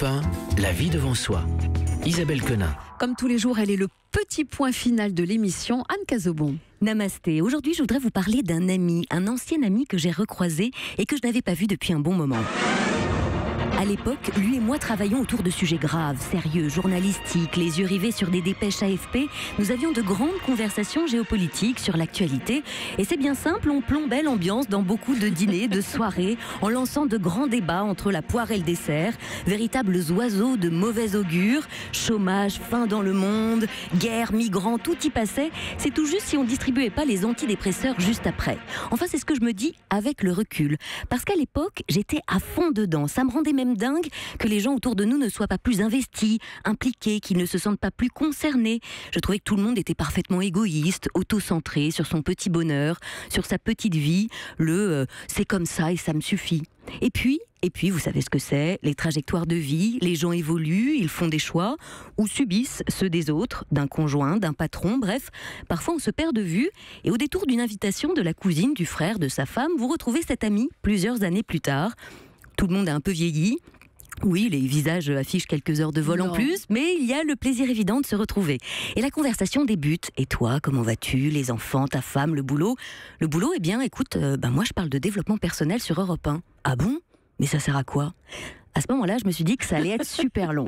Europe 1, la vie devant soi. Isabelle Quenin. Comme tous les jours, elle est le petit point final de l'émission. Anne Cazobon. Namasté. Aujourd'hui, je voudrais vous parler d'un ami, un ancien ami que j'ai recroisé et que je n'avais pas vu depuis un bon moment. À l'époque, lui et moi travaillions autour de sujets graves, sérieux, journalistiques, les yeux rivés sur des dépêches AFP. Nous avions de grandes conversations géopolitiques sur l'actualité. Et c'est bien simple, on plombait l'ambiance dans beaucoup de dîners, de soirées, en lançant de grands débats entre la poire et le dessert. Véritables oiseaux de mauvais augure, chômage, faim dans le monde, guerre, migrants, tout y passait. C'est tout juste si on ne distribuait pas les antidépresseurs juste après. Enfin, c'est ce que je me dis avec le recul. Parce qu'à l'époque, j'étais à fond dedans. Ça me rendait même dingue que les gens autour de nous ne soient pas plus investis, impliqués, qu'ils ne se sentent pas plus concernés. Je trouvais que tout le monde était parfaitement égoïste, auto-centré sur son petit bonheur, sur sa petite vie, c'est comme ça et ça me suffit. Et puis, vous savez ce que c'est, les trajectoires de vie, les gens évoluent, ils font des choix, ou subissent ceux des autres, d'un conjoint, d'un patron, bref, parfois on se perd de vue, et au détour d'une invitation de la cousine, du frère, de sa femme, vous retrouvez cet ami plusieurs années plus tard. Tout le monde a un peu vieilli. Oui, les visages affichent quelques heures de vol en plus, mais il y a le plaisir évident de se retrouver. Et la conversation débute. Et toi, comment vas-tu? Les enfants, ta femme, le boulot? Le boulot, eh bien, écoute, moi je parle de développement personnel sur Europe 1. Ah bon? Mais ça sert à quoi? À ce moment-là, je me suis dit que ça allait être super long.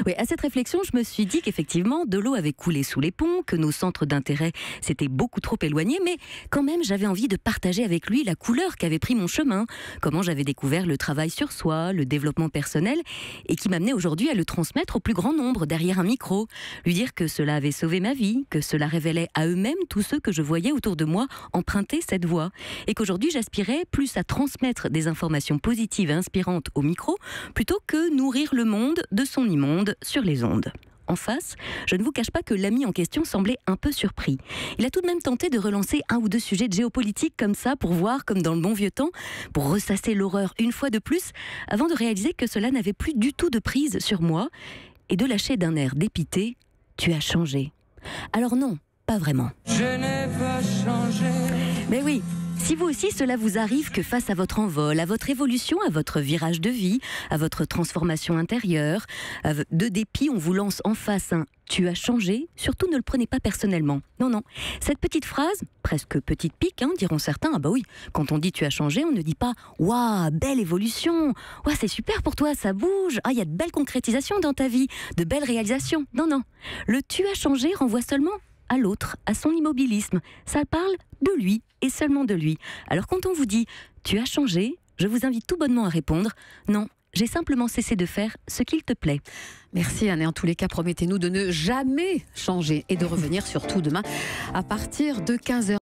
Oui, à cette réflexion, je me suis dit qu'effectivement, de l'eau avait coulé sous les ponts, que nos centres d'intérêt s'étaient beaucoup trop éloignés, mais quand même, j'avais envie de partager avec lui la couleur qu'avait pris mon chemin, comment j'avais découvert le travail sur soi, le développement personnel, et qui m'amenait aujourd'hui à le transmettre au plus grand nombre derrière un micro. Lui dire que cela avait sauvé ma vie, que cela révélait à eux-mêmes tous ceux que je voyais autour de moi emprunter cette voie, et qu'aujourd'hui, j'aspirais plus à transmettre des informations positives et inspirantes au micro, plutôt que nourrir le monde de son immonde sur les ondes. En face, je ne vous cache pas que l'ami en question semblait un peu surpris. Il a tout de même tenté de relancer un ou deux sujets de géopolitique comme ça pour voir, comme dans le bon vieux temps, pour ressasser l'horreur une fois de plus, avant de réaliser que cela n'avait plus du tout de prise sur moi et de lâcher d'un air dépité « Tu as changé ». Alors non, pas vraiment. Je n'ai pas changé. Mais oui. Si vous aussi cela vous arrive que face à votre envol, à votre évolution, à votre virage de vie, à votre transformation intérieure, de dépit on vous lance en face un « tu as changé », surtout ne le prenez pas personnellement. Non, non. Cette petite phrase, presque petite pique, diront certains, ah bah oui, quand on dit « tu as changé », on ne dit pas « waouh, belle évolution, waouh, c'est super pour toi, ça bouge, ah, il y a de belles concrétisations dans ta vie, de belles réalisations ». Non, non. Le « tu as changé » renvoie seulement à l'autre, à son immobilisme. Ça parle de lui et seulement de lui. Alors quand on vous dit « tu as changé », je vous invite tout bonnement à répondre « non, j'ai simplement cessé de faire ce qu'il te plaît ». Merci Anne, et en tous les cas, promettez-nous de ne jamais changer et de revenir surtout demain à partir de 15h.